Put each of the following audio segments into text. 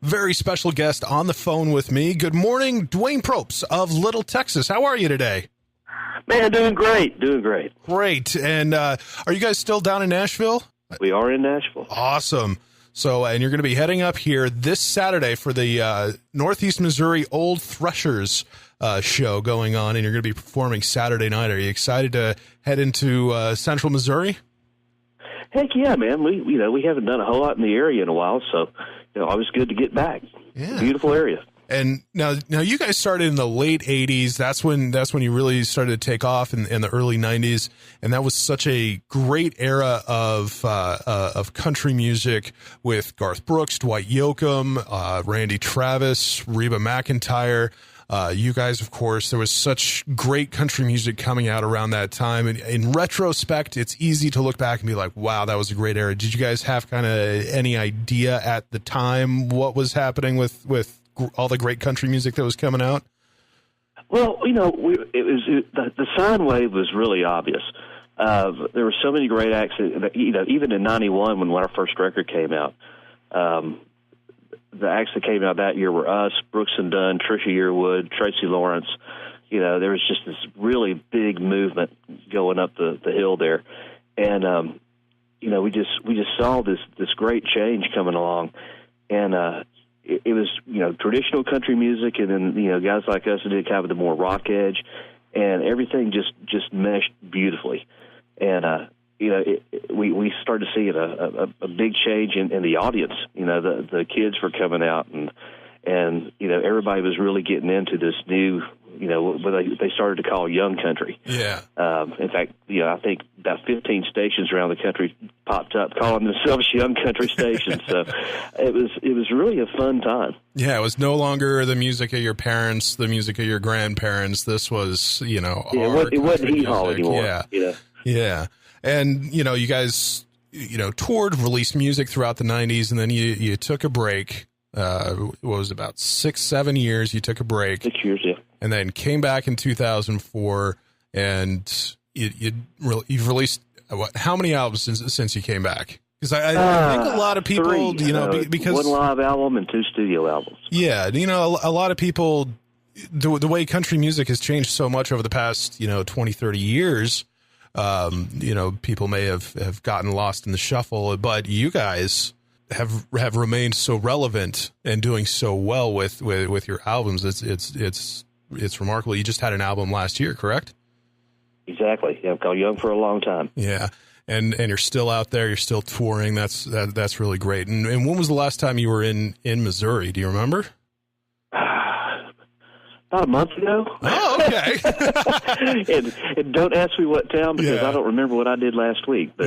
very special guest on the phone with me. Good morning, Dwayne Propes of Little Texas. How are you today? Man, doing great. Great. And are you guys still down in Nashville? We are in Nashville. Awesome. So, and you're going to be heading up here this Saturday for the Northeast Missouri Old Threshers show going on, and you're going to be performing Saturday night. Are you excited to head into Central Missouri? Heck yeah, man. We haven't done a whole lot in the area in a while, so always good to get back. Yeah. Beautiful area. And now you guys started in the late 80s. That's when you really started to take off in the early 90s. And that was such a great era of country music with Garth Brooks, Dwight Yoakam, Randy Travis, Reba McEntire. You guys, of course, there was such great country music coming out around that time. And in retrospect, it's easy to look back and be like, wow, that was a great era. Did you guys have kind of any idea at the time what was happening with all the great country music that was coming out? Well, the sine wave was really obvious. There were so many great acts. Even in '91 when our first record came out, the acts that came out that year were us, Brooks and Dunn, Trisha Yearwood, Tracy Lawrence. There was just this really big movement going up the hill there, and we just saw this great change coming along, and it was traditional country music, and then guys like us did kind of the more rock edge, and everything just meshed beautifully, and we started to see a big change in the audience. The kids were coming out, and everybody was really getting into this new, what they started to call young country. Yeah. In fact, I think about 15 stations around the country popped up calling themselves young country stations. So it was really a fun time. Yeah, it was no longer the music of your parents, the music of your grandparents. This was, it wasn't hee-haw anymore. Yeah. Yeah. And, you guys, toured, released music throughout the 90s, and then you took a break. What was it, about 6-7 years you took a break. 6 years, yeah. And then came back in 2004, and you've released, how many albums since you came back? Because I think a lot of people, 3, because one live album and 2 studio albums. Yeah, a lot of people, the way country music has changed so much over the past, 20, 30 years, people may have gotten lost in the shuffle, but you guys have remained so relevant and doing so well with your albums. It's remarkable. You just had an album last year, correct? Exactly. Yeah, called Young for a Long Time. Yeah. And you're still out there, you're still touring. That's really great. And when was the last time you were in Missouri? Do you remember? About a month ago. Oh, okay. and don't ask me what town, because I don't remember what I did last week. But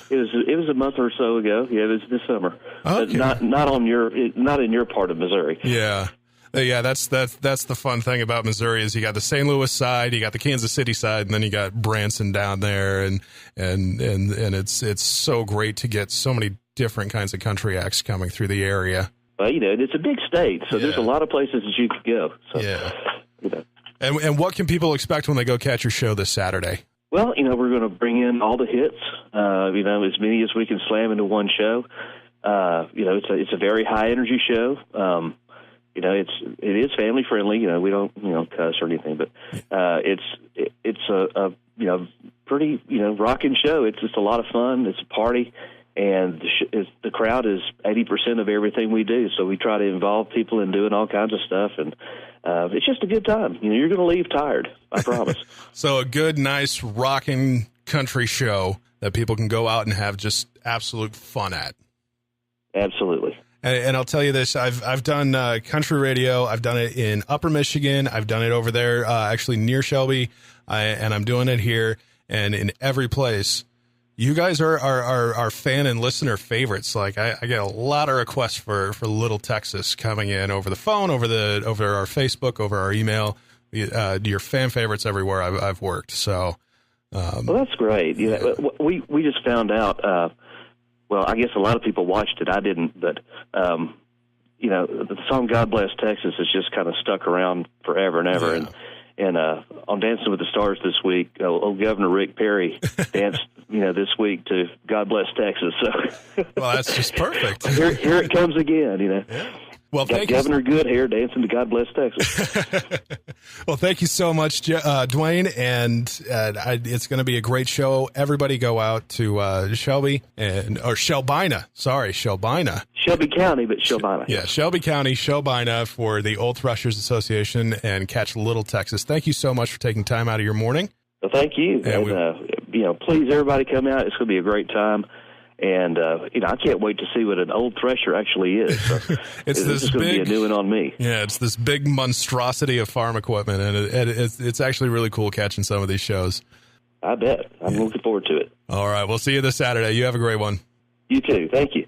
it was a month or so ago. Yeah, it was this summer. Okay. But not in your part of Missouri. Yeah. Yeah, that's the fun thing about Missouri is you got the St. Louis side, you got the Kansas City side, and then you got Branson down there, and it's so great to get so many different kinds of country acts coming through the area. Well, it's a big state, so there's a lot of places that you could go. So, yeah. And what can people expect when they go catch your show this Saturday? Well, we're going to bring in all the hits, as many as we can slam into one show. It's a very high energy show. It is family friendly. We don't cuss or anything, but it's a pretty rocking show. It's just a lot of fun. It's a party, and the crowd is 80% of everything we do. So we try to involve people in doing all kinds of stuff, and it's just a good time. You're going to leave tired, I promise. So a good, nice, rocking country show that people can go out and have just absolute fun at. Absolutely. And I'll tell you this, I've done country radio. I've done it in Upper Michigan. I've done it over there, actually near Shelby, and I'm doing it here. And in every place, you guys are fan and listener favorites. Like I get a lot of requests for Little Texas coming in over the phone, over our Facebook, over our email. Your fan favorites everywhere I've worked. So, well, that's great. Yeah, we just found out. Well, I guess a lot of people watched it. I didn't, but the song "God Bless Texas" has just kind of stuck around forever and ever. Yeah. And on Dancing with the Stars this week, old Governor Rick Perry danced, this week to "God Bless Texas." So, well, that's just perfect. Here it comes again. Yeah. Well, got Governor Good here dancing to God Bless Texas. Well, thank you so much, Dwayne, and it's going to be a great show. Everybody go out to Shelby or Shelbina. Sorry, Shelbina. Shelby County, but Shelbina. Yeah, Shelby County, Shelbina for the Old Threshers Association and Catch Little Texas. Thank you so much for taking time out of your morning. Well, thank you. And please, everybody come out. It's going to be a great time. And, I can't wait to see what an old thresher actually is. So this is going to be a new one on me. Yeah, it's this big monstrosity of farm equipment, and it's actually really cool catching some of these shows. I bet. I'm looking forward to it. All right, we'll see you this Saturday. You have a great one. You too. Thank you.